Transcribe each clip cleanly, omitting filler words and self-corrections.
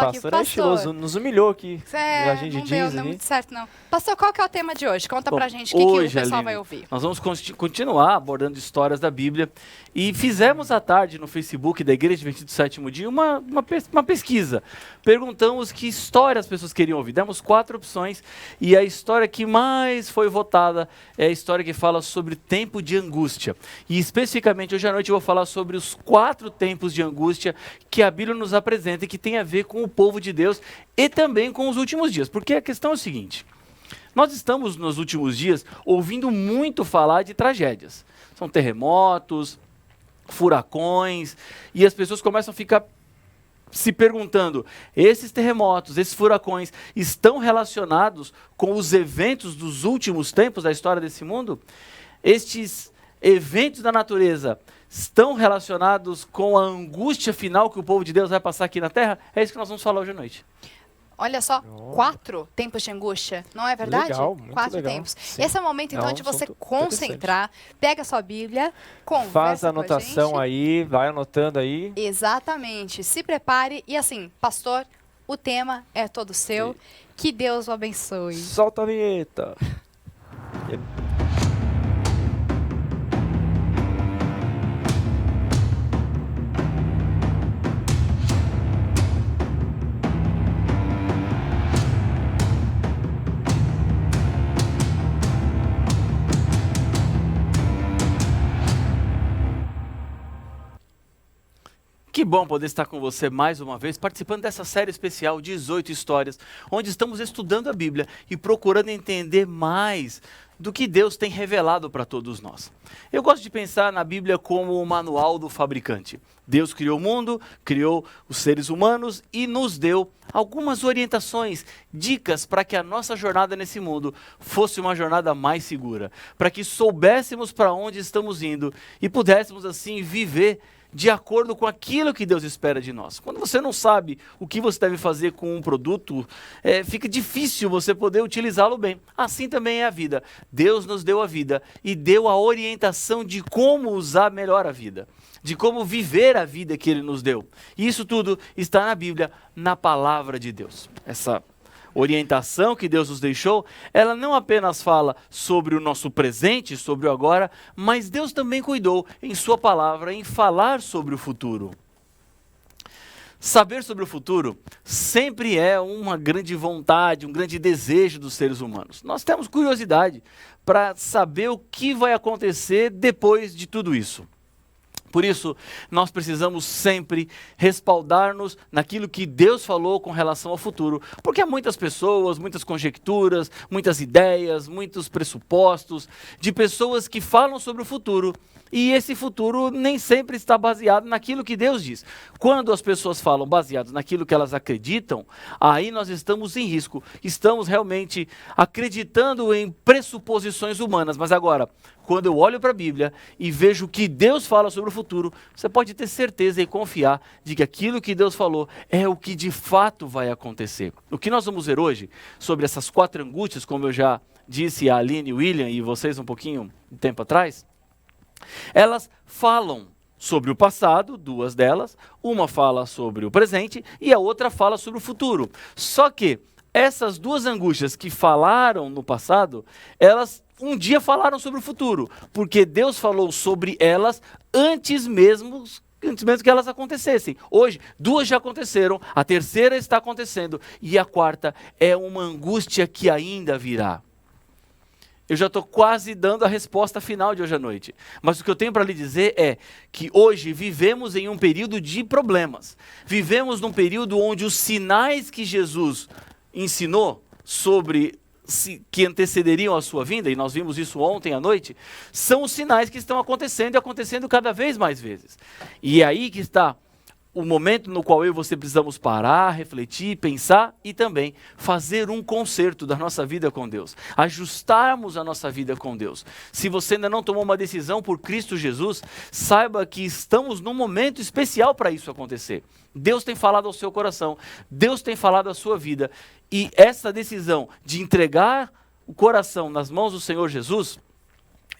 pastor é estiloso, nos humilhou aqui. A gente não diz deu, aqui. não muito certo, não. Pastor, qual que é o tema de hoje? Conta pra gente o que o Hoje, pessoal Aline, vai ouvir. nós vamos continuar abordando histórias da Bíblia e fizemos à tarde no Facebook da Igreja Adventista do Sétimo Dia uma pesquisa. Perguntamos que história as pessoas queriam ouvir. Demos 4 opções e a história que mais foi votada é a história que fala sobre tempo de angústia. E especificamente hoje à noite eu vou falar sobre os 4 tempos de angústia que a Bíblia nos apresenta e que tem a ver com o povo de Deus e também com os últimos dias. Porque a questão é o seguinte: nós estamos nos últimos dias ouvindo muito falar de tragédias. São terremotos, furacões, e as pessoas começam a ficar se perguntando, esses terremotos, esses furacões estão relacionados com os eventos dos últimos tempos da história desse mundo? Estes eventos da natureza estão relacionados com a angústia final que o povo de Deus vai passar aqui na Terra? É isso que nós vamos falar hoje à noite. Olha só, 4 tempos de angústia, não é verdade? Legal, muito 4 legal. tempos. Sim. Esse é o momento, então, É um de você assunto concentrar, pega a sua Bíblia, conversa Faz a com a anotação gente. aí, vai anotando aí. Exatamente. Se prepare e assim, pastor, o tema é todo seu. Que Deus o abençoe. Solta a vinheta. Que bom poder estar com você mais uma vez, participando dessa série especial, 18 histórias, onde estamos estudando a Bíblia e procurando entender mais do que Deus tem revelado para todos nós. Eu gosto de pensar na Bíblia como o manual do fabricante. Deus criou o mundo, criou os seres humanos e nos deu algumas orientações, dicas para que a nossa jornada nesse mundo fosse uma jornada mais segura, para que soubéssemos para onde estamos indo e pudéssemos assim viver de acordo com aquilo que Deus espera de nós. Quando você não sabe o que você deve fazer com um produto, fica difícil você poder utilizá-lo bem. Assim também é a vida. Deus nos deu a vida e deu a orientação de como usar melhor a vida, de como viver a vida que Ele nos deu. E isso tudo está na Bíblia, na palavra de Deus. Essa orientação que Deus nos deixou, ela não apenas fala sobre o nosso presente, sobre o agora, mas Deus também cuidou em sua palavra em falar sobre o futuro. Saber sobre o futuro sempre é uma grande vontade, um grande desejo dos seres humanos. Nós temos curiosidade para saber o que vai acontecer depois de tudo isso. Por isso, nós precisamos sempre respaldar-nos naquilo que Deus falou com relação ao futuro, porque há muitas pessoas, muitas conjecturas, muitas ideias, muitos pressupostos de pessoas que falam sobre o futuro, e esse futuro nem sempre está baseado naquilo que Deus diz. Quando as pessoas falam baseados naquilo que elas acreditam, aí nós estamos em risco, estamos realmente acreditando em pressuposições humanas. Mas agora, quando eu olho para a Bíblia e vejo o que Deus fala sobre o futuro, você pode ter certeza e confiar de que aquilo que Deus falou é o que de fato vai acontecer. O que nós vamos ver hoje sobre essas 4 angústias, como eu já disse a Aline, o William e vocês um pouquinho de tempo atrás, elas falam sobre o passado, 2 delas, uma fala sobre o presente e a outra fala sobre o futuro. Só que essas 2 angústias que falaram no passado, elas um dia falaram sobre o futuro, porque Deus falou sobre elas antes mesmo que elas acontecessem. Hoje, 2 já aconteceram, a terceira está acontecendo e a 4ª é uma angústia que ainda virá. Eu já estou quase dando a resposta final de hoje à noite. Mas o que eu tenho para lhe dizer é que hoje vivemos em um período de problemas. Vivemos num período onde os sinais que Jesus ensinou sobre que antecederiam a sua vinda, e nós vimos isso ontem à noite, são os sinais que estão acontecendo e acontecendo cada vez mais vezes. E é aí que está o momento no qual eu e você precisamos parar, refletir, pensar e também fazer um conserto da nossa vida com Deus. Ajustarmos a nossa vida com Deus. Se você ainda não tomou uma decisão por Cristo Jesus, saiba que estamos num momento especial para isso acontecer. Deus tem falado ao seu coração, Deus tem falado à sua vida, e essa decisão de entregar o coração nas mãos do Senhor Jesus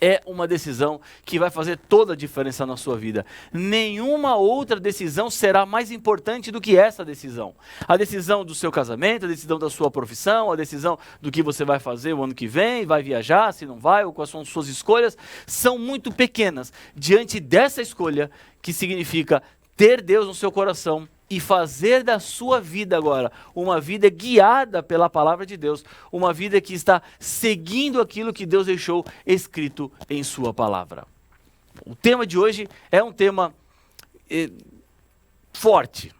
é uma decisão que vai fazer toda a diferença na sua vida. Nenhuma outra decisão será mais importante do que essa decisão. A decisão do seu casamento, a decisão da sua profissão, a decisão do que você vai fazer o ano que vem, vai viajar, se não vai, ou quais são suas escolhas, são muito pequenas diante dessa escolha que significa ter Deus no seu coração e fazer da sua vida agora uma vida guiada pela palavra de Deus, uma vida que está seguindo aquilo que Deus deixou escrito em sua palavra. O tema de hoje é um tema forte,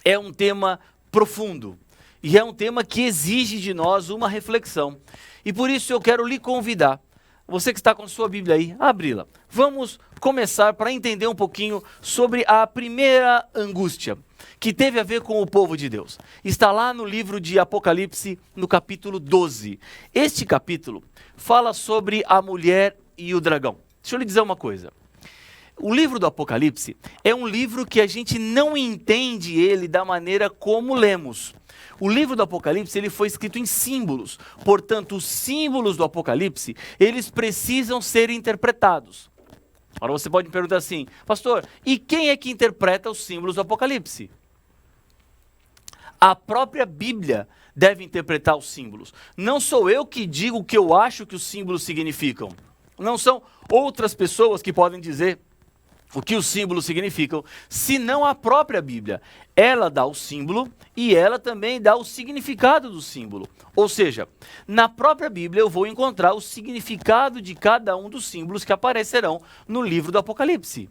é um tema profundo e é um tema que exige de nós uma reflexão. E por isso eu quero lhe convidar, você que está com sua Bíblia aí, a abri-la. Vamos começar para entender um pouquinho sobre a primeira angústia, que teve a ver com o povo de Deus. Está lá no livro de Apocalipse, no capítulo 12. Este capítulo fala sobre a mulher e o dragão. Deixa eu lhe dizer uma coisa. O livro do Apocalipse é um livro que a gente não entende ele da maneira como lemos. O livro do Apocalipse ele foi escrito em símbolos, portanto, os símbolos do Apocalipse, eles precisam ser interpretados. Agora você pode me perguntar assim, pastor, e quem é que interpreta os símbolos do Apocalipse? A própria Bíblia deve interpretar os símbolos. Não sou eu que digo o que eu acho que os símbolos significam. Não são outras pessoas que podem dizer o que os símbolos significam, senão a própria Bíblia. Ela dá o símbolo e ela também dá o significado do símbolo. Ou seja, na própria Bíblia eu vou encontrar o significado de cada um dos símbolos que aparecerão no livro do Apocalipse.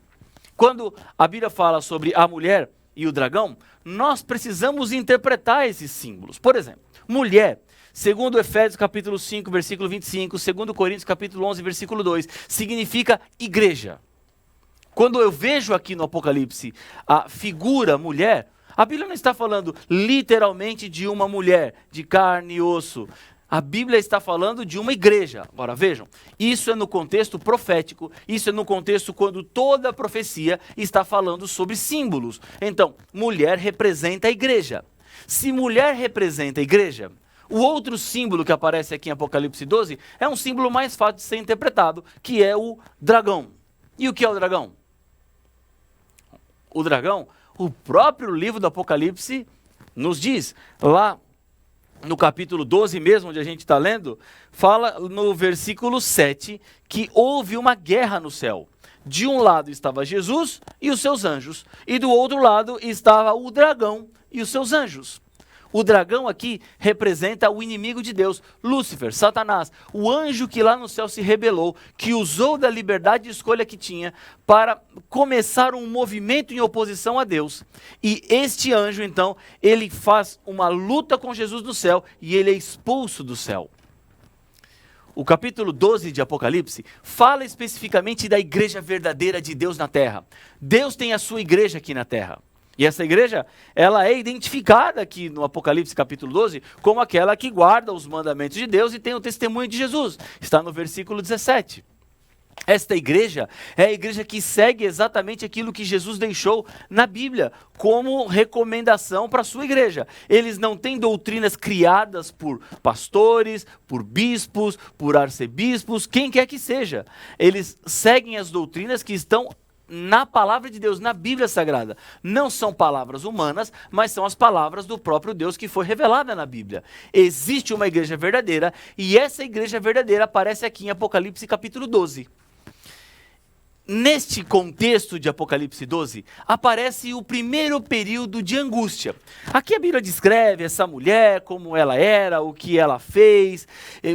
Quando a Bíblia fala sobre a mulher e o dragão, nós precisamos interpretar esses símbolos. Por exemplo, mulher, segundo Efésios capítulo 5, versículo 25, segundo Coríntios capítulo 11, versículo 2, significa igreja. Quando eu vejo aqui no Apocalipse a figura mulher, a Bíblia não está falando literalmente de uma mulher, de carne e osso. A Bíblia está falando de uma igreja. Agora vejam, isso é no contexto profético, isso é no contexto quando toda a profecia está falando sobre símbolos. Então, mulher representa a igreja. Se mulher representa a igreja, o outro símbolo que aparece aqui em Apocalipse 12 é um símbolo mais fácil de ser interpretado, que é o dragão. E o que é o dragão? O dragão, o próprio livro do Apocalipse nos diz, lá no capítulo 12 mesmo, onde a gente está lendo, fala no versículo 7 que houve uma guerra no céu. De um lado estava Jesus e os seus anjos, e do outro lado estava o dragão e os seus anjos. O dragão aqui representa o inimigo de Deus, Lúcifer, Satanás, o anjo que lá no céu se rebelou, que usou da liberdade de escolha que tinha para começar um movimento em oposição a Deus. E este anjo, então, ele faz uma luta com Jesus no céu e ele é expulso do céu. O capítulo 12 de Apocalipse fala especificamente da igreja verdadeira de Deus na terra. Deus tem a sua igreja aqui na terra. E essa igreja, ela é identificada aqui no Apocalipse capítulo 12 como aquela que guarda os mandamentos de Deus e tem o testemunho de Jesus. Está no versículo 17. Esta igreja é a igreja que segue exatamente aquilo que Jesus deixou na Bíblia como recomendação para a sua igreja. Eles não têm doutrinas criadas por pastores, por bispos, por arcebispos, quem quer que seja. Eles seguem as doutrinas que estão na palavra de Deus, na Bíblia Sagrada. Não são palavras humanas, mas são as palavras do próprio Deus que foi revelada na Bíblia. Existe uma igreja verdadeira e essa igreja verdadeira aparece aqui em Apocalipse capítulo 12. Neste contexto de Apocalipse 12, aparece o primeiro período de angústia. Aqui a Bíblia descreve essa mulher, como ela era, o que ela fez,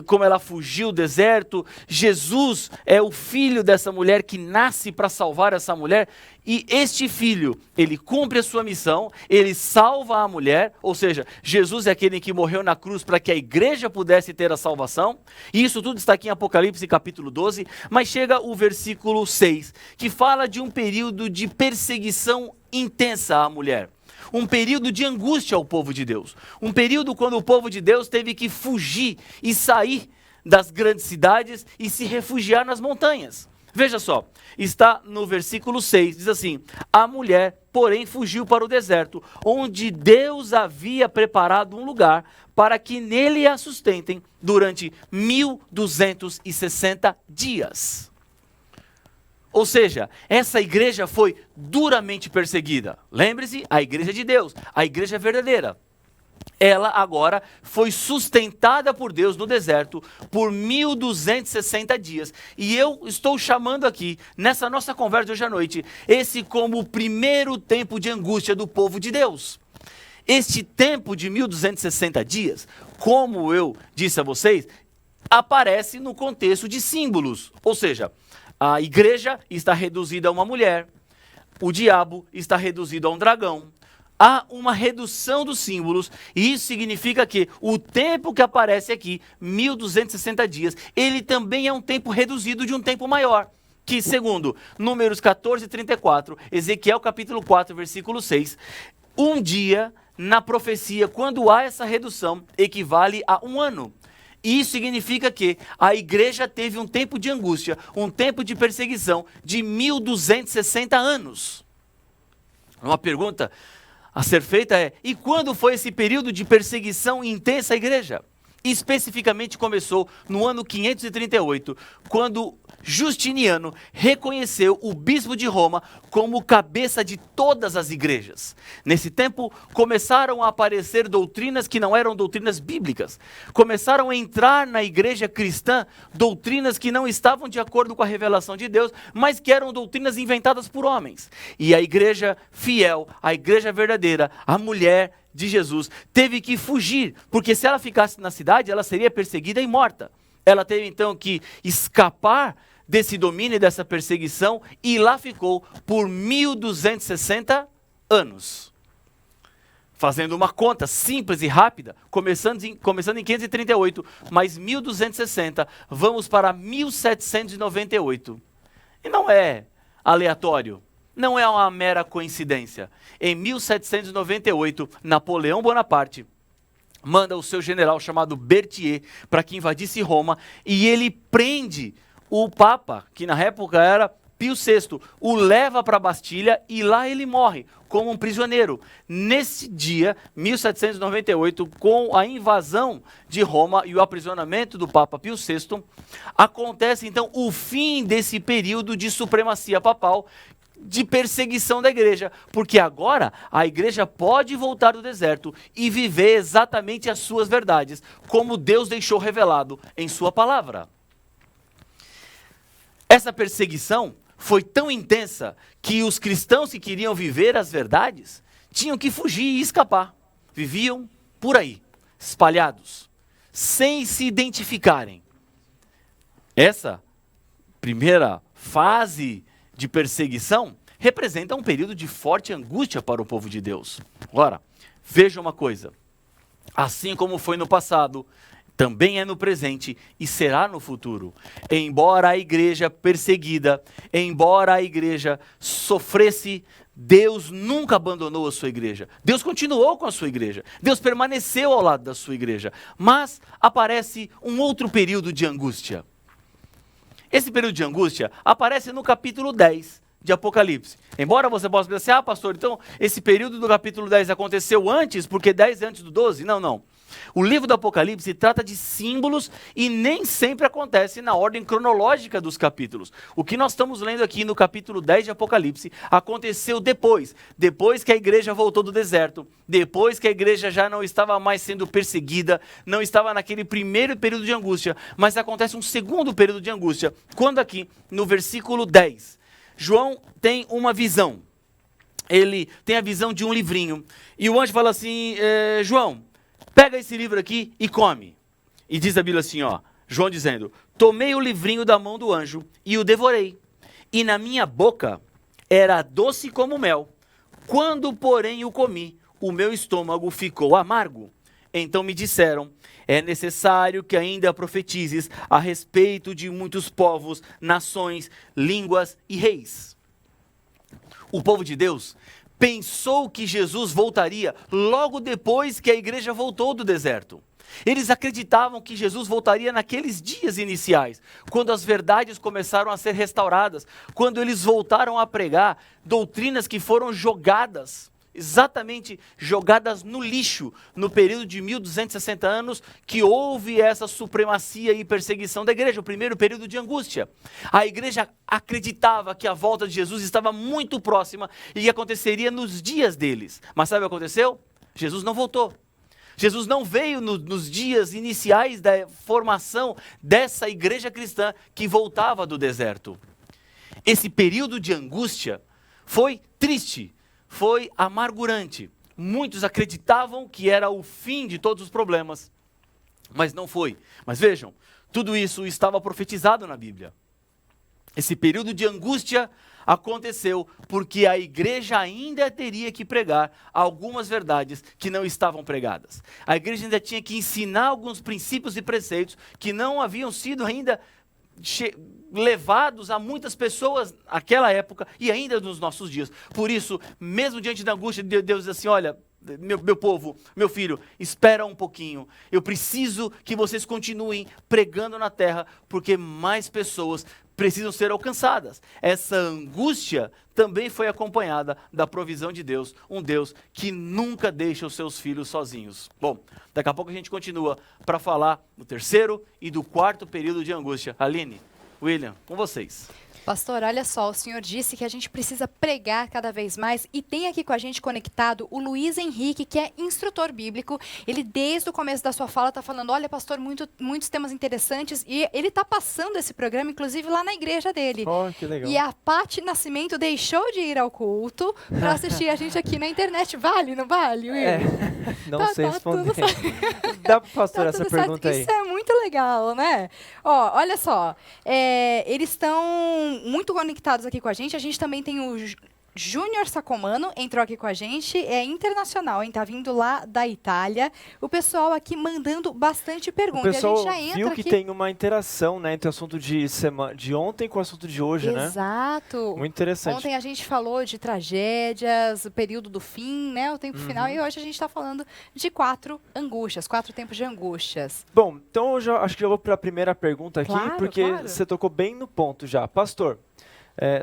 como ela fugiu do deserto. Jesus é o filho dessa mulher que nasce para salvar essa mulher. E este filho, ele cumpre a sua missão, ele salva a mulher, ou seja, Jesus é aquele que morreu na cruz para que a igreja pudesse ter a salvação. E isso tudo está aqui em Apocalipse capítulo 12, mas chega o versículo 6, que fala de um período de perseguição intensa à mulher. Um período de angústia ao povo de Deus. Um período quando o povo de Deus teve que fugir e sair das grandes cidades e se refugiar nas montanhas. Veja só, está no versículo 6, diz assim: a mulher, porém, fugiu para o deserto, onde Deus havia preparado um lugar para que nele a sustentem durante 1260 dias. Ou seja, essa igreja foi duramente perseguida. Lembre-se, a igreja de Deus, a igreja verdadeira. Ela agora foi sustentada por Deus no deserto por 1260 dias. E eu estou chamando aqui, nessa nossa conversa de hoje à noite, esse como o primeiro tempo de angústia do povo de Deus. Este tempo de 1260 dias, como eu disse a vocês, aparece no contexto de símbolos. Ou seja, a igreja está reduzida a uma mulher, o diabo está reduzido a um dragão. Há uma redução dos símbolos, e isso significa que o tempo que aparece aqui, 1260 dias, ele também é um tempo reduzido de um tempo maior, que segundo Números 14 e 34, Ezequiel capítulo 4, versículo 6, um dia na profecia, quando há essa redução, equivale a um ano. Isso significa que a igreja teve um tempo de angústia, um tempo de perseguição de 1260 anos. Uma pergunta a ser feita é: e quando foi esse período de perseguição intensa à igreja? Especificamente começou no ano 538, quando Justiniano reconheceu o bispo de Roma como cabeça de todas as igrejas. Nesse tempo, começaram a aparecer doutrinas que não eram doutrinas bíblicas. Começaram a entrar na igreja cristã doutrinas que não estavam de acordo com a revelação de Deus, mas que eram doutrinas inventadas por homens. E a igreja fiel, a igreja verdadeira, a mulher de Jesus, teve que fugir, porque se ela ficasse na cidade, ela seria perseguida e morta. Ela teve então que escapar desse domínio e dessa perseguição, e lá ficou por 1260 anos. Fazendo uma conta simples e rápida, começando em 538, mais 1260, vamos para 1798. E não é aleatório. Não é uma mera coincidência. Em 1798, Napoleão Bonaparte manda o seu general chamado Berthier para que invadisse Roma, e ele prende o Papa, que na época era Pio VI, o leva para a Bastilha e lá ele morre como um prisioneiro. Nesse dia, 1798, com a invasão de Roma e o aprisionamento do Papa Pio VI, acontece então o fim desse período de supremacia papal, de perseguição da igreja, porque agora a igreja pode voltar do deserto e viver exatamente as suas verdades, como Deus deixou revelado em sua palavra. Essa perseguição foi tão intensa que os cristãos que queriam viver as verdades tinham que fugir e escapar. Viviam por aí, espalhados, sem se identificarem. Essa primeira fase de perseguição representa um período de forte angústia para o povo de Deus. Agora, veja uma coisa. Assim como foi no passado, também é no presente e será no futuro. Embora a igreja perseguida, embora a igreja sofresse, Deus nunca abandonou a sua igreja. Deus continuou com a sua igreja. Deus permaneceu ao lado da sua igreja. Mas aparece um outro período de angústia. Esse período de angústia aparece no capítulo 10 de Apocalipse. Embora você possa pensar assim: pastor, então esse período do capítulo 10 aconteceu antes, porque 10 é antes do 12? Não, não. O livro do Apocalipse trata de símbolos e nem sempre acontece na ordem cronológica dos capítulos. O que nós estamos lendo aqui no capítulo 10 de Apocalipse aconteceu depois que a igreja voltou do deserto, depois que a igreja já não estava mais sendo perseguida, não estava naquele primeiro período de angústia, mas acontece um segundo período de angústia, quando aqui no versículo 10, João tem uma visão. Ele tem a visão de um livrinho, e o anjo fala assim: João, pega esse livro aqui e come. E diz a Bíblia assim, João dizendo: tomei o livrinho da mão do anjo e o devorei. E na minha boca era doce como mel. Quando, porém, o comi, o meu estômago ficou amargo. Então me disseram: é necessário que ainda profetizes a respeito de muitos povos, nações, línguas e reis. O povo de Deus pensou que Jesus voltaria logo depois que a igreja voltou do deserto. Eles acreditavam que Jesus voltaria naqueles dias iniciais, quando as verdades começaram a ser restauradas, quando eles voltaram a pregar doutrinas que foram jogadas, exatamente jogadas no lixo, no período de 1260 anos, que houve essa supremacia e perseguição da igreja, o primeiro período de angústia. A igreja acreditava que a volta de Jesus estava muito próxima e que aconteceria nos dias deles. Mas sabe o que aconteceu? Jesus não voltou. Jesus não veio nos dias iniciais da formação dessa igreja cristã que voltava do deserto. Esse período de angústia foi triste, foi amargurante. Muitos acreditavam que era o fim de todos os problemas, mas não foi. Mas vejam, tudo isso estava profetizado na Bíblia. Esse período de angústia aconteceu porque a igreja ainda teria que pregar algumas verdades que não estavam pregadas. A igreja ainda tinha que ensinar alguns princípios e preceitos que não haviam sido ainda levados a muitas pessoas naquela época e ainda nos nossos dias. Por isso, mesmo diante da angústia, Deus diz assim, olha, meu povo, meu filho, espera um pouquinho. Eu preciso que vocês continuem pregando na terra, porque mais pessoas precisam ser alcançadas. Essa angústia também foi acompanhada da provisão de Deus, um Deus que nunca deixa os seus filhos sozinhos. Bom, daqui a pouco a gente continua para falar do terceiro e do quarto período de angústia. Aline, William, com vocês. Pastor, olha só, o senhor disse que a gente precisa pregar cada vez mais e tem aqui com a gente conectado o Luiz Henrique, que é instrutor bíblico. Ele, desde o começo da sua fala, está falando, olha, pastor, muitos temas interessantes e ele está passando esse programa, inclusive, lá na igreja dele. Oh, que legal. E a Paty Nascimento deixou de ir ao culto para assistir a gente aqui na internet. Vale, não vale, Will? Não sei responder. Tudo certo. Dá para pastor Tá essa tudo certo. pergunta aí? Isso é muito legal, né? Ó, olha só, eles estão muito conectados aqui com a gente. A gente também tem o Júnior Sacomano, entrou aqui com a gente, é internacional, hein? Tá vindo lá da Itália. O pessoal aqui mandando bastante O perguntas. pessoal E a gente já entra viu que aqui. tem uma interação, né, entre o assunto de ontem com o assunto de hoje, né? Exato. Muito interessante. Ontem a gente falou de tragédias, o período do fim, né? O tempo final. E hoje a gente está falando de 4 angústias, 4 tempos de angústias. Bom, então eu acho que eu vou para a primeira pergunta aqui, Claro, porque claro. você tocou bem no ponto já. Pastor,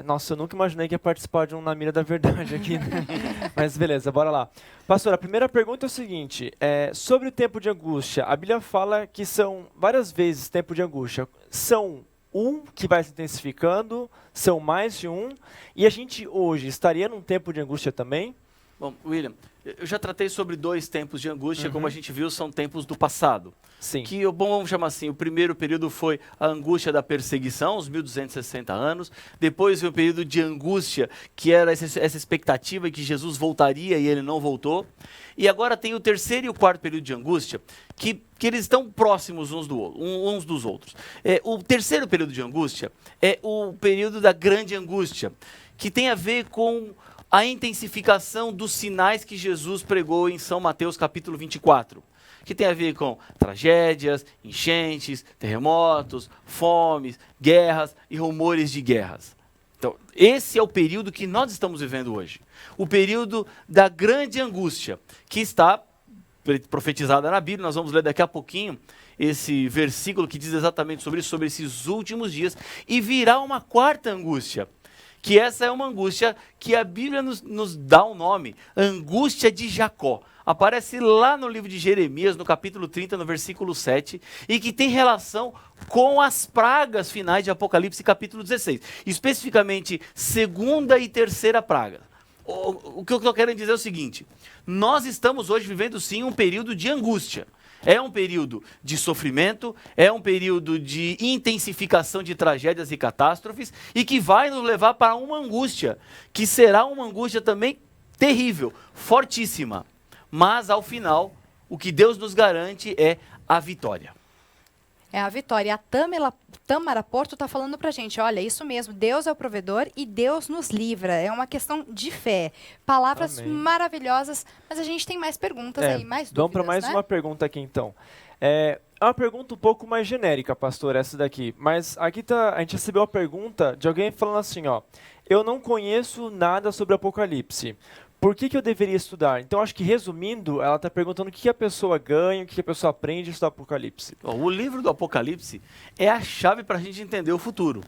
nossa, eu nunca imaginei que ia participar de um Na Mira da Verdade aqui, né? Mas beleza, bora lá. Pastor, a primeira pergunta é o seguinte, sobre o tempo de angústia, a Bíblia fala que são várias vezes tempo de angústia. São um que vai se intensificando, são mais de um, e a gente hoje estaria num tempo de angústia também? Bom, William, eu já tratei sobre 2 tempos de angústia, como a gente viu, são tempos do passado. Sim. Que, bom, vamos chamar assim, o primeiro período foi a angústia da perseguição, os 1260 anos. Depois veio o período de angústia, que era essa expectativa que Jesus voltaria e ele não voltou. E agora tem o terceiro e o quarto período de angústia, que eles estão próximos uns dos outros. O terceiro período de angústia é o período da grande angústia, que tem a ver com a intensificação dos sinais que Jesus pregou em São Mateus capítulo 24, que tem a ver com tragédias, enchentes, terremotos, fomes, guerras e rumores de guerras. Então, esse é o período que nós estamos vivendo hoje. O período da grande angústia, que está profetizada na Bíblia. Nós vamos ler daqui a pouquinho esse versículo que diz exatamente sobre isso, sobre esses últimos dias, e virá uma quarta angústia, que essa é uma angústia que a Bíblia nos dá um nome, angústia de Jacó. Aparece lá no livro de Jeremias, no capítulo 30, no versículo 7, e que tem relação com as pragas finais de Apocalipse, capítulo 16. Especificamente, segunda e terceira praga. O que eu estou querendo dizer é o seguinte, nós estamos hoje vivendo sim um período de angústia. É um período de sofrimento, é um período de intensificação de tragédias e catástrofes, e que vai nos levar para uma angústia, que será uma angústia também terrível, fortíssima. Mas, ao final, o que Deus nos garante é a vitória. É a vitória. A Tâmara Porto está falando pra gente, olha, isso mesmo, Deus é o provedor e Deus nos livra. É uma questão de fé. Palavras Amém. maravilhosas, mas a gente tem mais perguntas aí, mais dúvidas, vamos para mais né? uma pergunta aqui, então. É uma pergunta um pouco mais genérica, pastor, essa daqui. Mas aqui a gente recebeu a pergunta de alguém falando assim, ó. Eu não conheço nada sobre Apocalipse. por que eu deveria estudar? Então, acho que resumindo, ela está perguntando o que a pessoa ganha, o que a pessoa aprende a estudar Apocalipse. O livro do Apocalipse é a chave para a gente entender o futuro.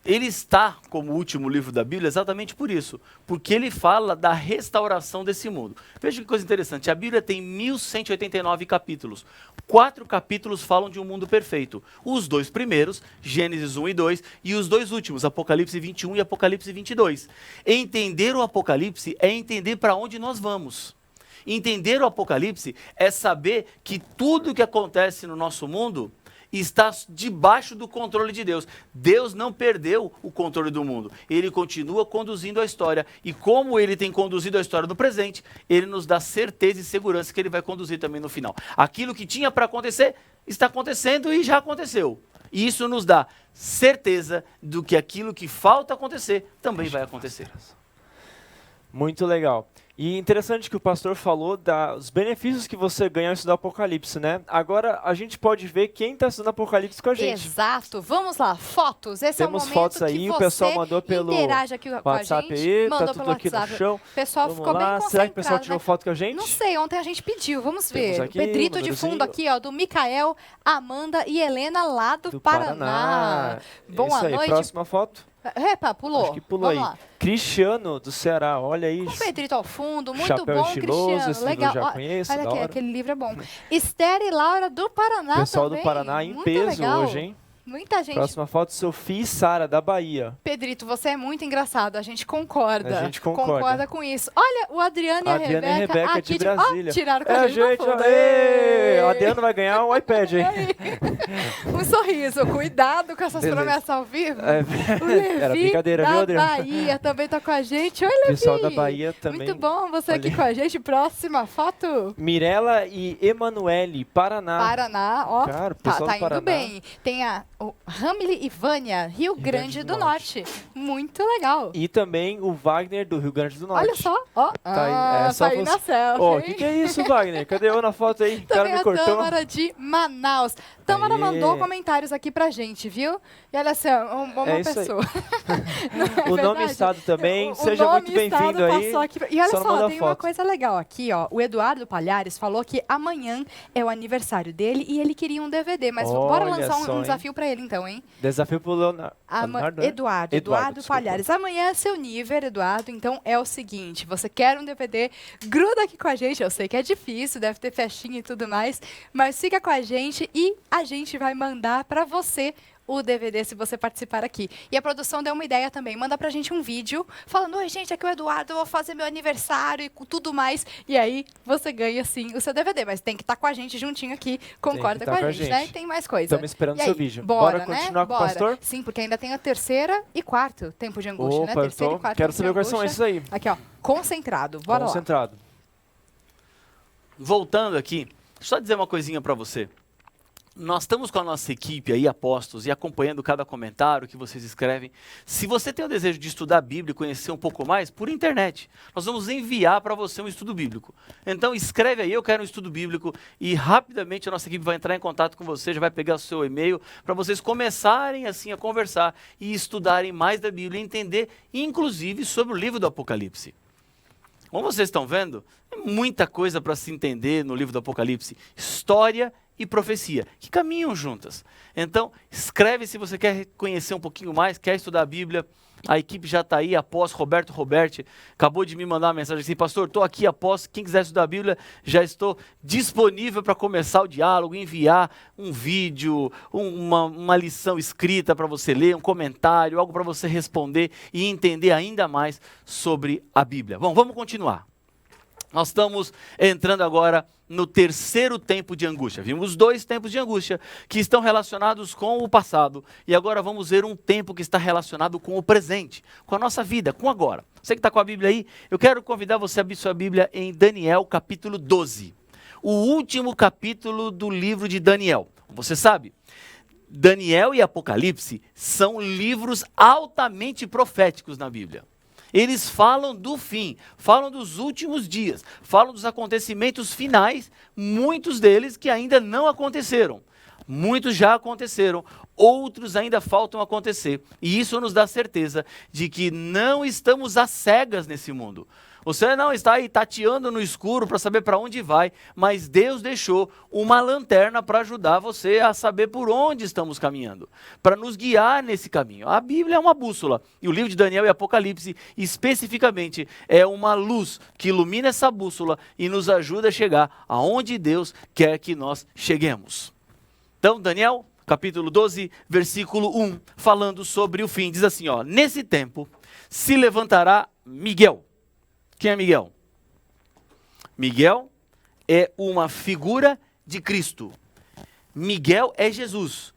Ele está como o último livro da Bíblia exatamente por isso, porque ele fala da restauração desse mundo. Veja que coisa interessante, a Bíblia tem 1189 capítulos. 4 capítulos falam de um mundo perfeito. Os 2 primeiros, Gênesis 1 e 2, e os 2 últimos, Apocalipse 21 e Apocalipse 22. Entender o Apocalipse é entender para onde nós vamos. Entender o Apocalipse é saber que tudo que acontece no nosso mundo está debaixo do controle de Deus. Deus não perdeu o controle do mundo. Ele continua conduzindo a história. E como ele tem conduzido a história no presente, ele nos dá certeza e segurança que ele vai conduzir também no final. Aquilo que tinha para acontecer, está acontecendo e já aconteceu. E isso nos dá certeza do que aquilo que falta acontecer também vai acontecer. Muito legal. E interessante que o pastor falou dos benefícios que você ganha ao estudar Apocalipse, né? Agora a gente pode ver quem está estudando Apocalipse com a gente. Exato. Vamos lá, fotos. Esse Temos é o momento fotos aí, que o você pessoal mandou pelo interage aqui com a WhatsApp gente. aí, Mandou tá tudo pelo aqui WhatsApp. no chão. O pessoal Vamos ficou lá. bem concentrado. Será que o pessoal tirou né? foto com a gente? Não sei, ontem a gente pediu, vamos Temos ver. aqui Pedrito o de fundo númerozinho. aqui, ó, do Micael, Amanda e Helena lá do Paraná. Boa Isso aí, noite. próxima foto. Epa, pulou. Acho que pulou Vamos aí. lá. Cristiano do Ceará, olha aí. O Pedrito ao fundo, muito Chapéu bom, estiloso, Cristiano. esse livro eu Legal. já Ó, conheço, olha da aqui, hora. aquele livro é bom. Esther e Laura do Paraná Pessoal também. do Paraná em Muito peso legal. hoje, hein? Muita gente. Próxima foto, Sofia e Sara, da Bahia. Pedrito, você é muito engraçado, a gente concorda. A gente concorda. Com isso. Olha, o Adriano e a Adriana Rebeca. e Rebeca aqui de Brasília. tiraram com É, a gente gente, uma foto. ê, o Adriano vai ganhar um iPad aí. Um sorriso, cuidado com essas Beleza. promessas ao vivo. É, O Levi era brincadeira, viu, da Adriano? Bahia também tá com a gente. Oi, O Levi. pessoal da Bahia também. Muito bom você aqui Olha. com a gente. Próxima foto. Mirela e Emanuele, Paraná. Paraná, ó. Cara, o tá pessoal do indo Paraná. bem. Tem o Ramile e Vânia, Rio Grande do Norte. Muito legal. E também o Wagner do Rio Grande do Norte. Olha só, ó. Tá aí, só aí você- na selfie. Ó, o hein? que é isso, Wagner? Cadê eu na foto aí? O cara Também me a cortou. Tâmara de Manaus. Tâmara Aê. mandou comentários aqui pra gente, viu? E olha assim, ó, uma É isso aí. pessoa. Não é O nome verdade? estado também, O seja nome muito bem-vindo estado aí. passou aqui. E olha só não só, manda tem uma foto. coisa legal aqui, ó. O Eduardo Palhares falou que amanhã é o aniversário dele e ele queria um DVD. Mas bora Olha lançar só, um hein? desafio pra ele então, hein? Desafio pro Leonardo. Leonardo, né? Eduardo desculpa. Palhares. Amanhã é seu nível, Eduardo. Então é o seguinte: você quer um DVD? Gruda aqui com a gente. Eu sei que é difícil, deve ter festinha e tudo mais, mas fica com a gente e a gente vai mandar pra você o DVD se você participar aqui. E a produção deu uma ideia também. Manda pra gente um vídeo falando: oi, gente, aqui é o Eduardo, eu vou fazer meu aniversário e com tudo mais. E aí você ganha sim o seu DVD, mas tem que estar com a gente juntinho aqui. Concorda tá com com a a gente, né? E gente. tem mais coisa. Estamos esperando E seu aí, vídeo. Bora, Bora né? continuar com o Bora. pastor? Sim, porque ainda tem a terceira e quarto tempo de angústia, né? Opa, Terceiro e quarto quero tempo saber de quais são angústia. esses aí. Aqui, ó. Concentrado. Bora lá. Concentrado. Voltando aqui, só dizer uma coisinha para você. Nós estamos com a nossa equipe aí, apóstolos, e acompanhando cada comentário que vocês escrevem. Se você tem o desejo de estudar a Bíblia e conhecer um pouco mais, por internet, nós vamos enviar para você um estudo bíblico. Então escreve aí, eu quero um estudo bíblico, e rapidamente a nossa equipe vai entrar em contato com você, já vai pegar o seu e-mail, para vocês começarem assim a conversar e estudarem mais da Bíblia e entender, inclusive, sobre o livro do Apocalipse. Como vocês estão vendo, é muita coisa para se entender no livro do Apocalipse. História e profecia, que caminham juntas. Então, escreve se você quer conhecer um pouquinho mais, quer estudar a Bíblia. A equipe já está aí, após Roberto Roberti, acabou de me mandar uma mensagem assim: pastor, estou aqui após, quem quiser estudar a Bíblia, já estou disponível para começar o diálogo, enviar um vídeo, uma lição escrita para você ler, um comentário, algo para você responder e entender ainda mais sobre a Bíblia. Bom, vamos continuar. Nós estamos entrando agora no terceiro tempo de angústia. Vimos 2 tempos de angústia que estão relacionados com o passado. E agora vamos ver um tempo que está relacionado com o presente, com a nossa vida, com agora. Você que está com a Bíblia aí, eu quero convidar você a abrir sua Bíblia em Daniel, capítulo 12. O último capítulo do livro de Daniel. Você sabe, Daniel e Apocalipse são livros altamente proféticos na Bíblia. Eles falam do fim, falam dos últimos dias, falam dos acontecimentos finais, muitos deles que ainda não aconteceram. Muitos já aconteceram, outros ainda faltam acontecer. E isso nos dá certeza de que não estamos às cegas nesse mundo. Você não está aí tateando no escuro para saber para onde vai, mas Deus deixou uma lanterna para ajudar você a saber por onde estamos caminhando, para nos guiar nesse caminho. A Bíblia é uma bússola, e o livro de Daniel e Apocalipse, especificamente, é uma luz que ilumina essa bússola e nos ajuda a chegar aonde Deus quer que nós cheguemos. Então, Daniel, capítulo 12, versículo 1, falando sobre o fim, diz assim, ó: nesse tempo se levantará Miguel. Quem é Miguel? Miguel é uma figura de Cristo. Miguel é Jesus.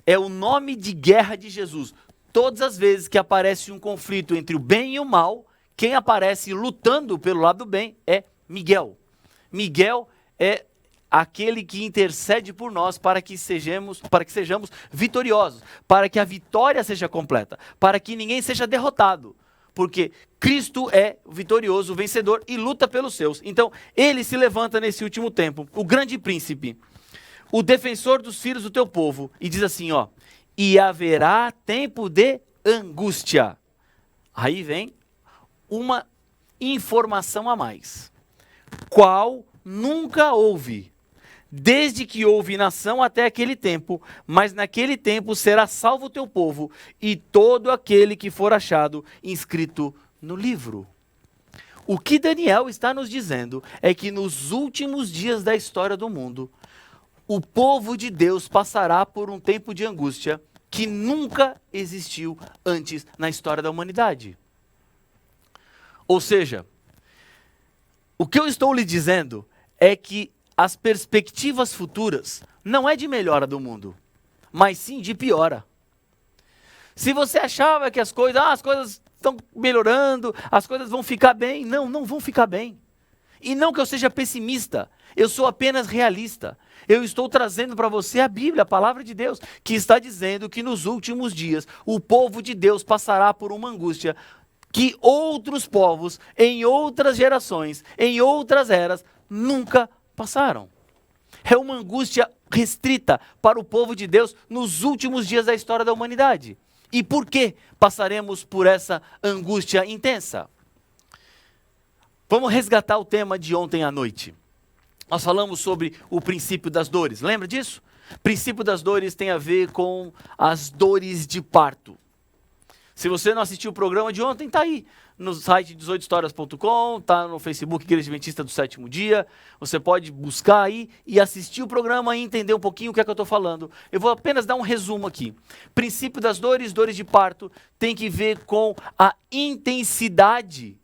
É o nome de guerra de Jesus. Todas as vezes que aparece um conflito entre o bem e o mal, quem aparece lutando pelo lado do bem é Miguel. Miguel é aquele que intercede por nós para que sejamos vitoriosos, para que a vitória seja completa, para que ninguém seja derrotado. Porque Cristo é vitorioso, vencedor e luta pelos seus. Então, ele se levanta nesse último tempo, o grande príncipe, o defensor dos filhos do teu povo, e diz assim, ó: e haverá tempo de angústia. Aí vem uma informação a mais, qual nunca houve, desde que houve nação até aquele tempo, mas naquele tempo será salvo o teu povo e todo aquele que for achado inscrito no livro. O que Daniel está nos dizendo é que nos últimos dias da história do mundo, o povo de Deus passará por um tempo de angústia que nunca existiu antes na história da humanidade. Ou seja, o que eu estou lhe dizendo é que as perspectivas futuras não é de melhora do mundo, mas sim de piora. Se você achava que as coisas estão melhorando, as coisas vão ficar bem, não vão ficar bem. E não que eu seja pessimista, eu sou apenas realista. Eu estou trazendo para você a Bíblia, a palavra de Deus, que está dizendo que nos últimos dias o povo de Deus passará por uma angústia que outros povos, em outras gerações, em outras eras, nunca passaram. É uma angústia restrita para o povo de Deus nos últimos dias da história da humanidade. E por que passaremos por essa angústia intensa? Vamos resgatar o tema de ontem à noite. Nós falamos sobre o princípio das dores, lembra disso? O princípio das dores tem a ver com as dores de parto. Se você não assistiu o programa de ontem, está aí no site 18histórias.com, está no Facebook Igreja Adventista do Sétimo Dia. Você pode buscar aí e assistir o programa e entender um pouquinho o que é que eu estou falando. Eu vou apenas dar um resumo aqui. Princípio das dores, dores de parto, tem que ver com a intensidade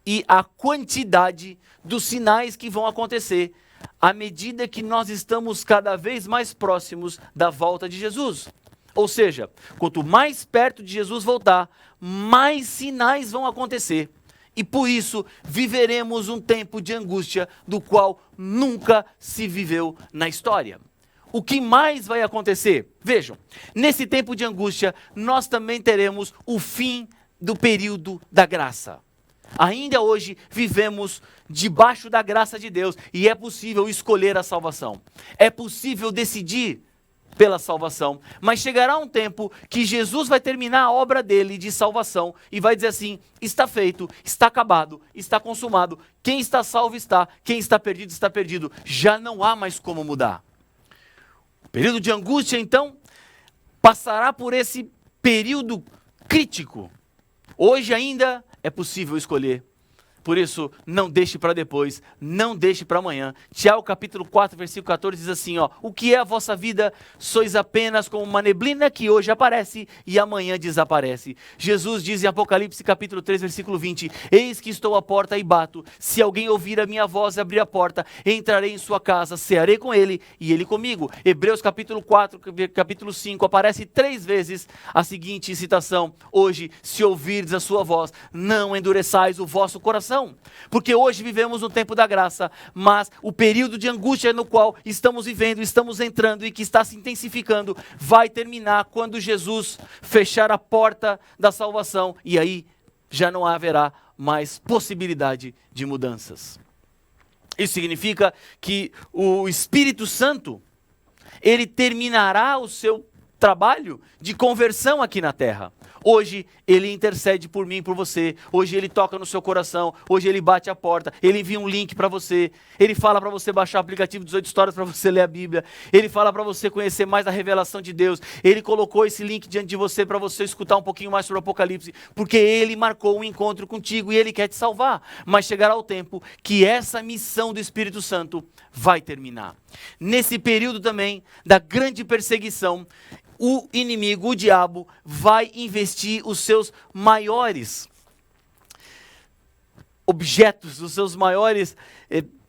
e a quantidade dos sinais que vão acontecer à medida que nós estamos cada vez mais próximos da volta de Jesus. Ou seja, quanto mais perto de Jesus voltar, mais sinais vão acontecer. E por isso, viveremos um tempo de angústia do qual nunca se viveu na história. O que mais vai acontecer? Vejam, nesse tempo de angústia, nós também teremos o fim do período da graça. Ainda hoje vivemos debaixo da graça de Deus e é possível escolher a salvação. É possível decidir pela salvação, mas chegará um tempo que Jesus vai terminar a obra dele de salvação e vai dizer assim: está feito, está acabado, está consumado, quem está salvo está, quem está perdido, já não há mais como mudar. O período de angústia então passará por esse período crítico. Hoje ainda é possível escolher. Por isso, não deixe para depois, não deixe para amanhã. Tiago capítulo 4, versículo 14 diz assim, ó: o que é a vossa vida? Sois apenas como uma neblina que hoje aparece e amanhã desaparece. Jesus diz em Apocalipse capítulo 3, versículo 20, eis que estou à porta e bato. Se alguém ouvir a minha voz e abrir a porta, entrarei em sua casa, cearei com ele e ele comigo. Hebreus capítulo 4, capítulo 5, aparece 3 vezes a seguinte citação: hoje, se ouvirdes a sua voz, não endureçais o vosso coração. Porque hoje vivemos no tempo da graça, mas o período de angústia no qual estamos vivendo, estamos entrando e que está se intensificando, vai terminar quando Jesus fechar a porta da salvação e aí já não haverá mais possibilidade de mudanças. Isso significa que o Espírito Santo, ele terminará o seu trabalho de conversão aqui na terra. Hoje ele intercede por mim, por você. Hoje ele toca no seu coração. Hoje ele bate a porta. Ele envia um link para você. Ele fala para você baixar o aplicativo 18 Histórias para você ler a Bíblia. Ele fala para você conhecer mais a revelação de Deus. Ele colocou esse link diante de você para você escutar um pouquinho mais sobre o Apocalipse, porque ele marcou um encontro contigo e ele quer te salvar. Mas chegará o tempo que essa missão do Espírito Santo vai terminar. Nesse período também da grande perseguição, o inimigo, o diabo, vai investir os seus maiores objetos, os seus maiores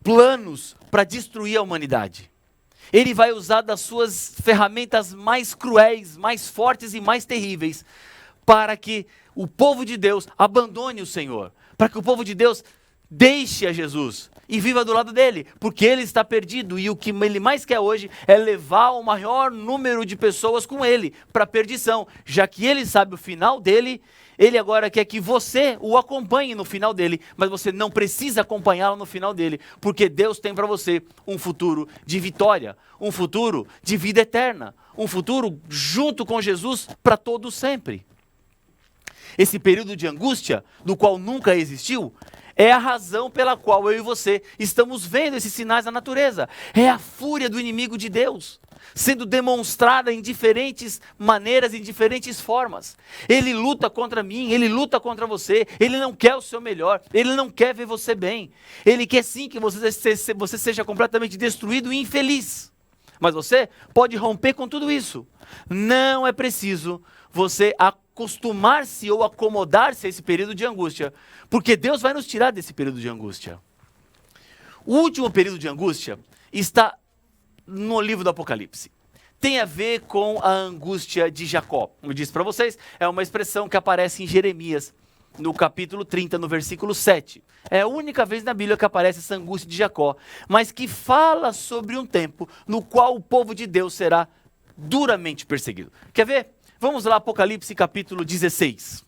planos para destruir a humanidade. Ele vai usar das suas ferramentas mais cruéis, mais fortes e mais terríveis para que o povo de Deus abandone o Senhor, para que o povo de Deus deixe a Jesus e viva do lado dele, porque ele está perdido e o que ele mais quer hoje é levar o maior número de pessoas com ele para a perdição, já que ele sabe o final dele. Ele agora quer que você o acompanhe no final dele, mas você não precisa acompanhá-lo no final dele, porque Deus tem para você um futuro de vitória, um futuro de vida eterna, um futuro junto com Jesus para todo sempre. Esse período de angústia, do qual nunca existiu, é a razão pela qual eu e você estamos vendo esses sinais na natureza. É a fúria do inimigo de Deus, sendo demonstrada em diferentes maneiras, em diferentes formas. Ele luta contra mim, ele luta contra você, ele não quer o seu melhor, ele não quer ver você bem. Ele quer sim que você seja completamente destruído e infeliz. Mas você pode romper com tudo isso. Não é preciso você acostumar-se ou acomodar-se a esse período de angústia, porque Deus vai nos tirar desse período de angústia. O último período de angústia está no livro do Apocalipse. Tem a ver com a angústia de Jacó. Como eu disse para vocês, é uma expressão que aparece em Jeremias, no capítulo 30, no versículo 7. É a única vez na Bíblia que aparece essa angústia de Jacó, mas que fala sobre um tempo no qual o povo de Deus será duramente perseguido. Quer ver? Vamos lá, Apocalipse capítulo 16.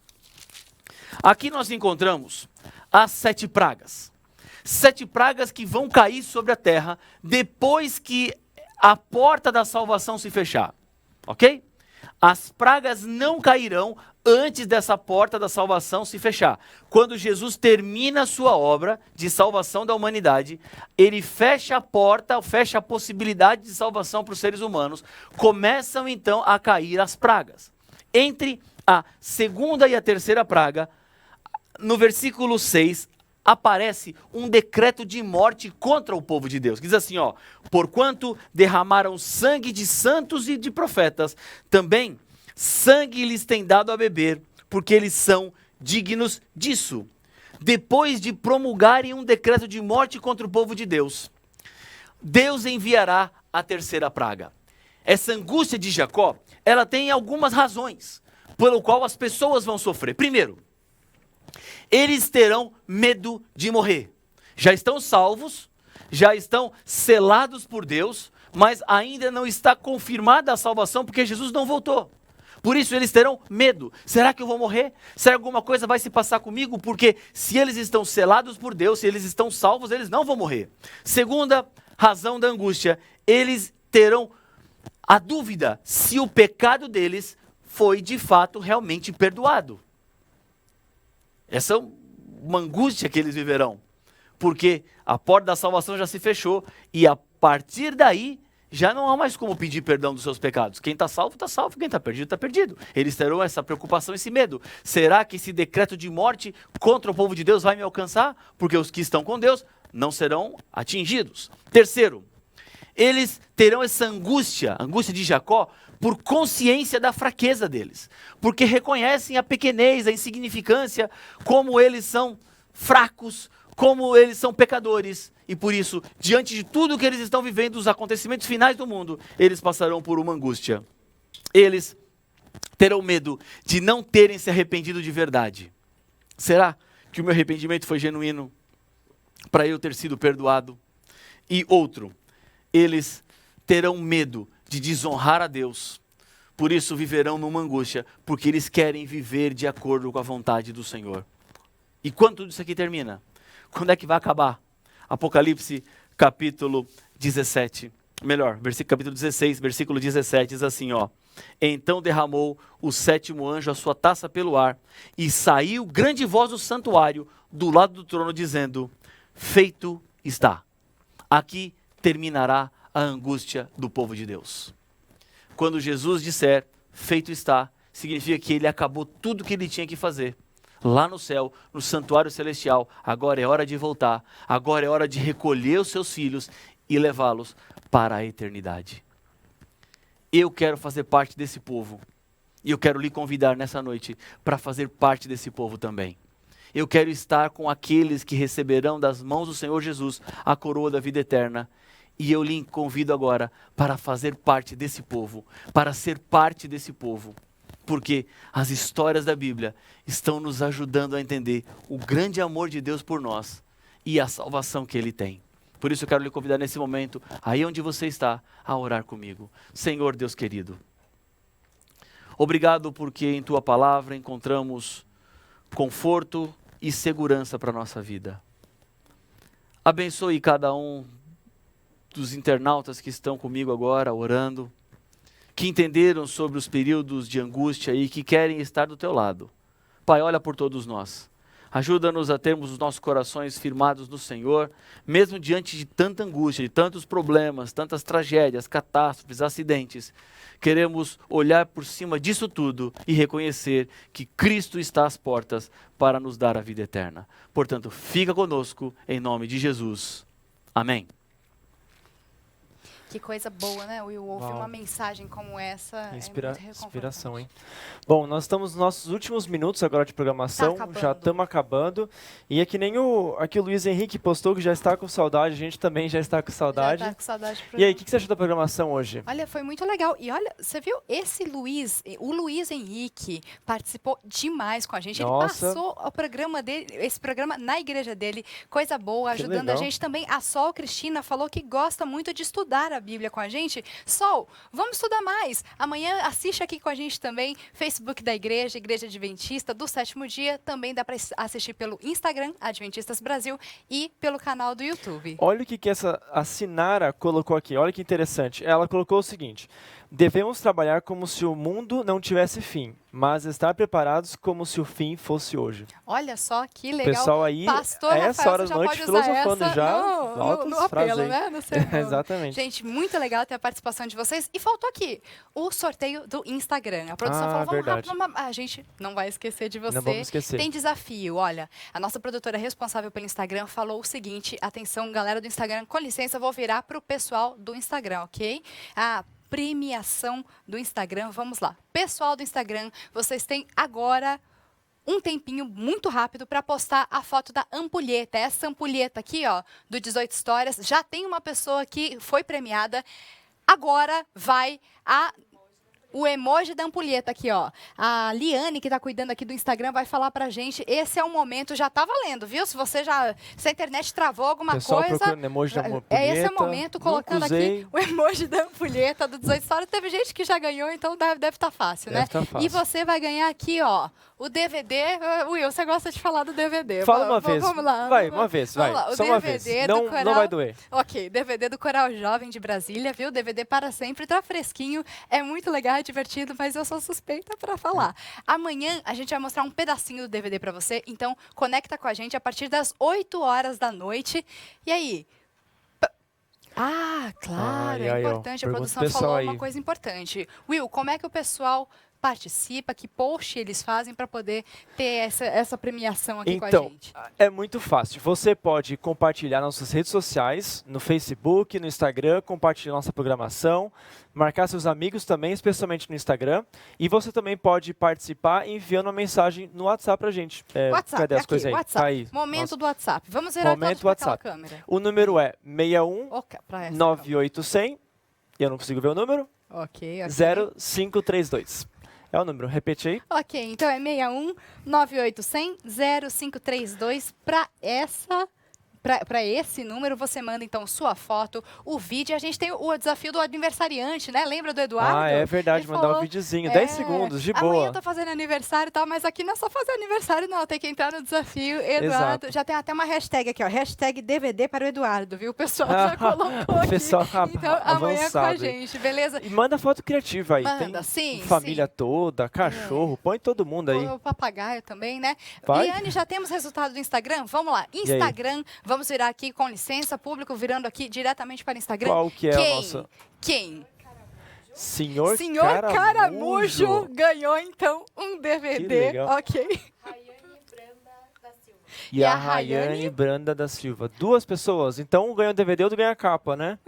Aqui nós encontramos as 7 pragas. 7 pragas que vão cair sobre a terra depois que a porta da salvação se fechar. Ok? As pragas não cairão antes dessa porta da salvação se fechar. Quando Jesus termina a sua obra de salvação da humanidade, ele fecha a porta, fecha a possibilidade de salvação para os seres humanos, começam então a cair as pragas. Entre a segunda e a terceira praga, no versículo 6, aparece um decreto de morte contra o povo de Deus. Diz assim, ó: porquanto derramaram sangue de santos e de profetas, também sangue lhes tem dado a beber, porque eles são dignos disso. Depois de promulgarem um decreto de morte contra o povo de Deus, Deus enviará a terceira praga. Essa angústia de Jacó, ela tem algumas razões pelo qual as pessoas vão sofrer. Primeiro, eles terão medo de morrer. Já estão salvos, já estão selados por Deus, mas ainda não está confirmada a salvação porque Jesus não voltou. Por isso eles terão medo. Será que eu vou morrer? Será que alguma coisa vai se passar comigo? Porque se eles estão selados por Deus, se eles estão salvos, eles não vão morrer. Segunda razão da angústia, eles terão a dúvida se o pecado deles foi de fato realmente perdoado. Essa é uma angústia que eles viverão, porque a porta da salvação já se fechou e a partir daí já não há mais como pedir perdão dos seus pecados. Quem está salvo, quem está perdido, está perdido. Eles terão essa preocupação, esse medo. Será que esse decreto de morte contra o povo de Deus vai me alcançar? Porque os que estão com Deus não serão atingidos. Terceiro, eles terão essa angústia de Jacó, por consciência da fraqueza deles. Porque reconhecem a pequenez, a insignificância, como eles são fracos, como eles são pecadores. E por isso, diante de tudo que eles estão vivendo, os acontecimentos finais do mundo, eles passarão por uma angústia. Eles terão medo de não terem se arrependido de verdade. Será que o meu arrependimento foi genuíno para eu ter sido perdoado? E outro, eles terão medo de desonrar a Deus. Por isso viverão numa angústia, porque eles querem viver de acordo com a vontade do Senhor. E quando tudo isso aqui termina? Quando é que vai acabar? Apocalipse capítulo 17. melhor, capítulo 16, versículo 17, diz assim, ó. Então derramou o 7º anjo a sua taça pelo ar, e saiu grande voz do santuário, do lado do trono, dizendo, feito está. Aqui terminará a angústia do povo de Deus. Quando Jesus disser, feito está, significa que ele acabou tudo que ele tinha que fazer. Lá no céu, no santuário celestial, agora é hora de voltar, agora é hora de recolher os seus filhos e levá-los para a eternidade. Eu quero fazer parte desse povo. E eu quero lhe convidar nessa noite para fazer parte desse povo também. Eu quero estar com aqueles que receberão das mãos do Senhor Jesus a coroa da vida eterna. E eu lhe convido agora para fazer parte desse povo, para ser parte desse povo. Porque as histórias da Bíblia estão nos ajudando a entender o grande amor de Deus por nós e a salvação que Ele tem. Por isso eu quero lhe convidar nesse momento, aí onde você está, a orar comigo. Senhor Deus querido, obrigado porque em Tua palavra encontramos conforto e segurança para a nossa vida. Abençoe cada um dos internautas que estão comigo agora, orando, que entenderam sobre os períodos de angústia e que querem estar do Teu lado. Pai, olha por todos nós. Ajuda-nos a termos os nossos corações firmados no Senhor, mesmo diante de tanta angústia, de tantos problemas, tantas tragédias, catástrofes, acidentes. Queremos olhar por cima disso tudo e reconhecer que Cristo está às portas para nos dar a vida eterna. Portanto, fica conosco em nome de Jesus. Amém. Que coisa boa, né, Will? Ouvir uma mensagem como essa é muito reconfortante. Inspiração, hein? Bom, nós estamos nos nossos últimos minutos agora de programação, já estamos acabando. E é que nem aqui o Luiz Henrique postou que já está com saudade, a gente também já está com saudade. Já está com saudade do E aí, o que você achou da programação hoje? Olha, foi muito legal. E olha, você viu o Luiz Henrique participou demais com a gente. Nossa. Ele passou o programa dele, esse programa na igreja dele, coisa boa, Que ajudando legal. a gente também. A Sol Cristina falou que gosta muito de estudar a Bíblia com a gente. Sol, vamos estudar mais. Amanhã assiste aqui com a gente também, Facebook da Igreja Adventista do Sétimo Dia. Também dá para assistir pelo Instagram, Adventistas Brasil, e pelo canal do YouTube. Olha o que a Sinara colocou aqui, olha que interessante. Ela colocou o seguinte: devemos trabalhar como se o mundo não tivesse fim, mas estar preparados como se o fim fosse hoje. Olha só que legal. Pessoal aí, Pastor a essa Rafael, hora você da noite, pode usar filosofando essa já. no apelo, aí. né? No sermão. Exatamente. Gente, muito legal ter a participação de vocês. E faltou aqui o sorteio do Instagram. A produção falou, vamos verdade. rápido. A gente não vai esquecer de você. Não vamos esquecer. Tem desafio. Olha, a nossa produtora responsável pelo Instagram falou o seguinte. Atenção, galera do Instagram. Com licença, vou virar para o pessoal do Instagram, ok? A premiação do Instagram. Vamos lá. Pessoal do Instagram, vocês têm agora um tempinho muito rápido para postar a foto da ampulheta. Essa ampulheta aqui, ó, do 18 Histórias, já tem uma pessoa que foi premiada. Agora vai o emoji da ampulheta aqui, ó. A Liane, que está cuidando aqui do Instagram, vai falar pra gente. Esse é o momento, já tá valendo, viu? Se a internet travou alguma Pessoal coisa... procurando emoji da ampulheta, Esse é o momento, colocando aqui o emoji da ampulheta do 18 Histórias. Teve gente que já ganhou, então deve estar fácil, né? Deve tá fácil. E você vai ganhar aqui, ó, o DVD. Will, você gosta de falar do DVD. Fala uma vez. Vamos lá. Vai, uma vez, vai. Vamos lá. O Só DVD uma vez. do Coral... Não vai doer. Ok, DVD do Coral Jovem de Brasília, viu? DVD para sempre, tá fresquinho, é muito legal, é divertido, mas eu sou suspeita para falar. Amanhã a gente vai mostrar um pedacinho do DVD para você, então conecta com a gente a partir das 8 horas da noite. E aí? Claro, é importante, a produção falou uma coisa importante. Will, como é que o pessoal participa, que post eles fazem para poder ter essa premiação aqui com a gente? Então, é muito fácil. Você pode compartilhar nas suas redes sociais, no Facebook, no Instagram, compartilhar nossa programação, marcar seus amigos também, especialmente no Instagram. E você também pode participar enviando uma mensagem no WhatsApp pra gente. WhatsApp, cadê as aqui, coisas aí? WhatsApp. Tá aí. Momento do WhatsApp. Vamos virar Momento todos para aquela WhatsApp. câmera. O número é 61 pra 9800, eu não consigo ver o número, Ok. 0532. É o número, repete aí. Ok, então é 61 9800 0532 para essa para esse número, você manda então sua foto, o vídeo. A gente tem o desafio do aniversariante, né? Lembra do Eduardo? Ah, é verdade, Ele mandar falou, um videozinho, 10 segundos, de boa. Amanhã eu tô fazendo aniversário e tal, mas aqui não é só fazer aniversário, não. Tem que entrar no desafio, Eduardo. Exato. Já tem até uma hashtag aqui, ó. Hashtag DVD para o Eduardo, viu? O pessoal já colocou O aqui. pessoal Então, amanhã com a avançado aí. gente, beleza? E manda foto criativa aí. Manda, Tem sim, família toda, cachorro, põe todo mundo aí. O papagaio também, né? Vai. Liane, já temos resultado do Instagram? Vamos lá. aí? Instagram, vamos virar aqui com licença, público, virando aqui diretamente para o Instagram. Qual que é a nossa? Quem? Senhor Caramujo Caramujo. ganhou, então, um Que DVD. legal. Ok. E a Rayane Branda da Silva. 2 pessoas. Então um ganha o DVD, outro ganha a capa, né?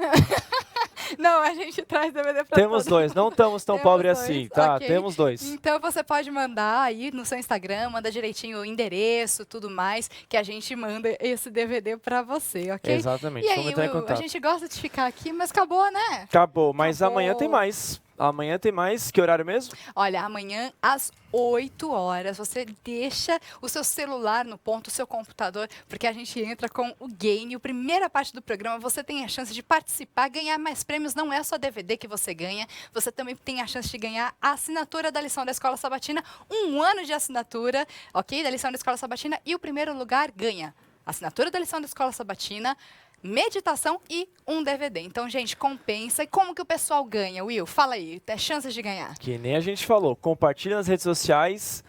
Não, a gente traz DVD para Temos 2. Não estamos tão Temos pobres 2, assim, tá? ok. Temos 2. Então você pode mandar aí no seu Instagram, manda direitinho o endereço, tudo mais, que a gente manda esse DVD para você, ok? Exatamente. E aí, Vamos entrar em Will, a contato. gente gosta de ficar aqui, mas acabou, né? Acabou, mas Acabou. amanhã tem mais. Amanhã tem mais. Que horário mesmo? Olha, amanhã às 8 horas, você deixa o seu celular no ponto, o seu computador, porque a gente entra com o game. A primeira parte do programa, você tem a chance de participar, ganhar mais prêmios. Não é só DVD que você ganha, você também tem a chance de ganhar a assinatura da lição da Escola Sabatina, 1 ano de assinatura, ok? Da lição da Escola Sabatina. E o primeiro lugar ganha assinatura da lição da Escola Sabatina, meditação e um DVD. Então, gente, compensa. E como que o pessoal ganha, Will? Fala aí, tem chances de ganhar. Que nem a gente falou. Compartilha nas redes sociais.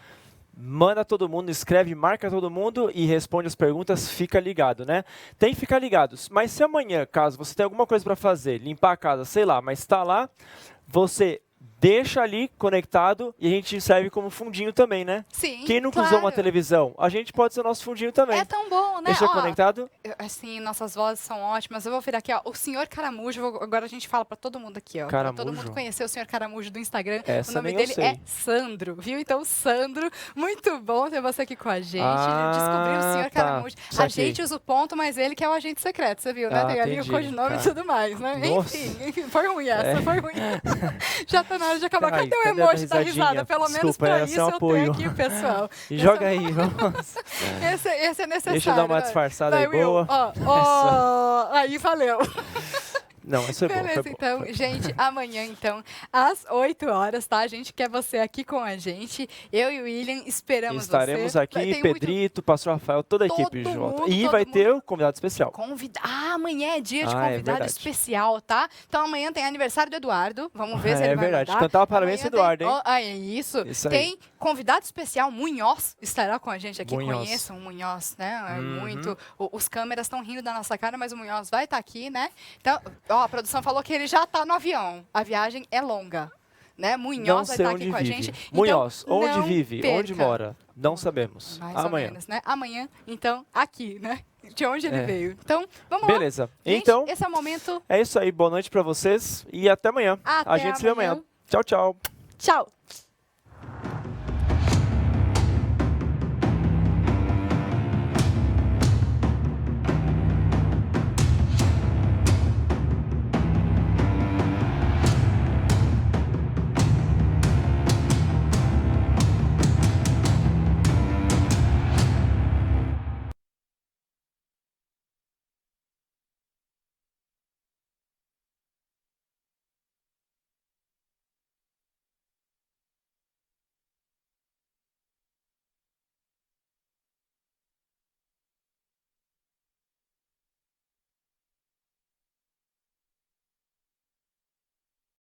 Manda todo mundo, escreve, marca todo mundo e responde as perguntas, fica ligado, né? Tem que ficar ligados. Mas se amanhã, caso você tenha alguma coisa para fazer, limpar a casa, sei lá, mas está lá, você deixa ali conectado e a gente serve como fundinho também, né? Sim, Quem nunca claro. usou uma televisão, a gente pode ser o nosso fundinho também. É tão bom, né? Deixa Ó, conectado. assim, nossas vozes são ótimas. Eu vou virar aqui, ó. O senhor Caramujo, agora a gente fala pra todo mundo aqui, ó. Pra todo Caramujo. mundo conhecer o senhor Caramujo do Instagram. Essa o nome nem eu dele sei. é Sandro, viu? Então, Sandro, muito bom ter você aqui com a gente. Ah, Descobriu o senhor tá. Caramujo. A Saquei. gente usa o ponto, mas ele que é o agente secreto, você viu, né? Ah, Tem ali entendi, o codinome tá. e tudo mais, né? Nossa. Enfim, foi ruim essa, É. foi ruim. Já tá na hora de acabar. Ai, Cadê o cadê a emoji da risadinha? risada? Pelo menos Desculpa, pra era isso sem eu apoio. tenho aqui, pessoal. E joga aí, vamos. Esse é necessário. Deixa eu dar uma vai. disfarçada Vai, aí Will. boa. Ó, aí valeu. Não, isso é bom. Beleza, foi bom. então, gente, amanhã, então, às 8 horas, tá? A gente quer você aqui com a gente. Eu e o William esperamos Estaremos você. aqui, Tem muito Pedrito, Pastor Rafael, toda a Todo equipe junto. mundo, E todo vai ter mundo. o convidado especial. Amanhã é dia de Ah, é convidado verdade. especial, tá? Então amanhã tem aniversário do Eduardo. Vamos ver se É ele vai verdade. mandar. Cantar o parabéns Amanhã pro Eduardo, hein? é isso. Isso aí. Tem convidado especial, Munhoz, estará com a gente aqui. Munhoz. Conheçam o Munhoz, né? É Uhum. muito. Os câmeras estão rindo da nossa cara, mas o Munhoz vai estar aqui, né? Então, ó, a produção falou que ele já tá no avião. A viagem é longa. Né? Munhoz Não vai sei estar onde aqui com a vive. gente. Munhoz, Então, onde não vive? perca. Onde mora? Não sabemos. Mais Amanhã. ou menos, né? Amanhã, então, aqui, né? De onde ele É. veio. Então, vamos lá. Beleza. Gente, Então, esse é o momento. é isso aí. Boa noite pra vocês e até amanhã. Até A gente se vê amanhã. amanhã. Tchau, tchau. Tchau.